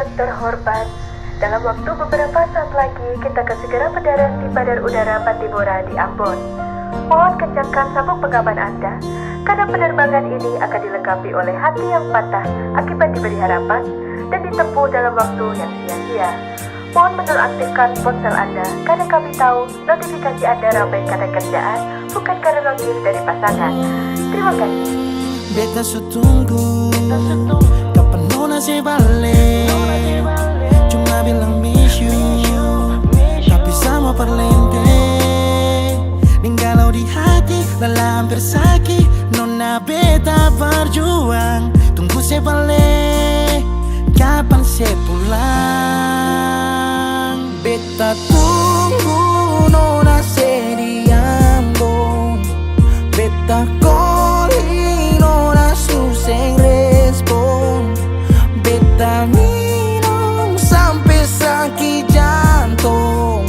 yang terhormat, dalam waktu beberapa saat lagi kita akan segera mendarat di Bandar Udara Pattimura di Ambon. Mohon kencangkan sabuk pengaman Anda, karena penerbangan ini akan dilengkapi oleh hati yang patah akibat diberi harapan dan ditempuh dalam waktu yang sia-sia. Mohon menonaktifkan ponsel Anda, karena kami tahu notifikasi Anda ramai karena kerjaan, bukan karena notif dari pasangan. Terima kasih. Beta su tunggu, kapan nona se balik. Cuma bilang miss you, tapi sama perlente. Ninggalau di hati, lelah hampir sakit. Nona beta berjuang, tunggu se balik. Kapan se pulang? Beta tunggu nona se di Ambon. Beta calling nona suseng respon. Beta minum sampai sakit jantung.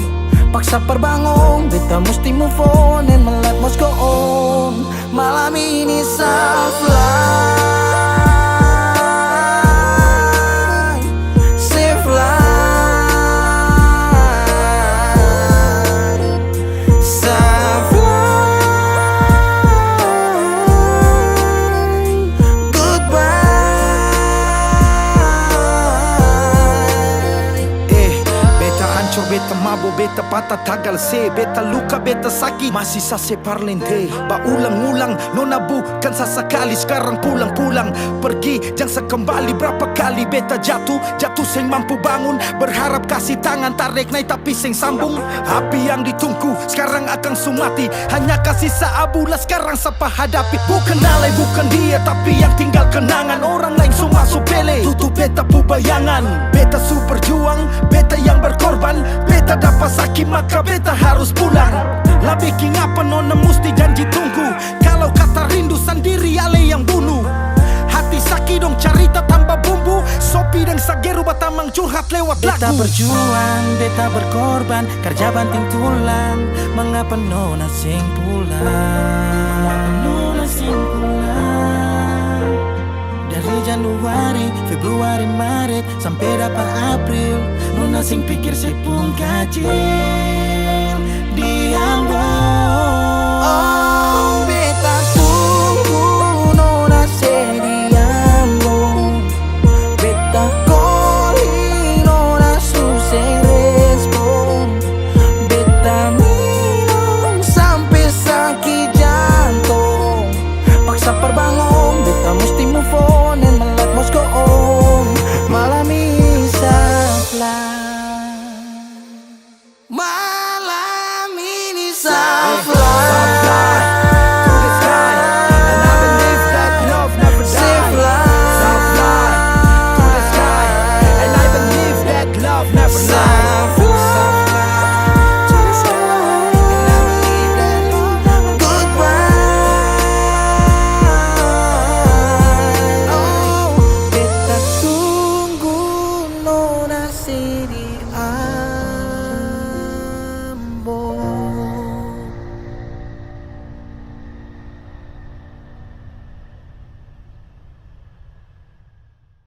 Paksa perbangun, beta mesti move on and my life must go on. Malam ini soft life, safe life, soft life, goodbye. Beta hancur, beta mabuk, beta patah tagal se. Beta luka, beta sakit, masih sase parlente. Ulang-ulang, nona bukan sesekali. Sekarang pulang-pulang, pergi jangan sekembali. Berapa kali beta jatuh seng mampu bangun. Berharap kasih tangan, tarik naik tapi seng sambung. Api yang ditunggu, sekarang akan sumati. Hanya kasih seabu lah sekarang siapa hadapi. Bukan alay, bukan dia, tapi yang tinggal kenangan. Orang lain semua supele, tutup beta pu bayangan. Beta su berjuang, beta yang berkorban. Beta dapat sakit maka beta harus pulang. Lah bikin apa nona mesti janji tunggu. Kalau kata rindu sendiri ale yang bunuh. Hati sakit dong carita tambah bumbu. Sopi dan sageru batamang curhat lewat lagu. Beta berjuang, beta berkorban, kerja banting tulang. Mengapa nona sing pulang? Nona sing pulang. Dari Januari, Februari, Maret sampai dapat April. Nona sing pikir saya pun kacil di Ambon. Oh, beta tunggu nona se di Ambon. Beta calling nona suseng respon. Beta minum sampai sakit jantung. Paksa perbangun, beta mesti move on and my life must go on. Malam ini soft life.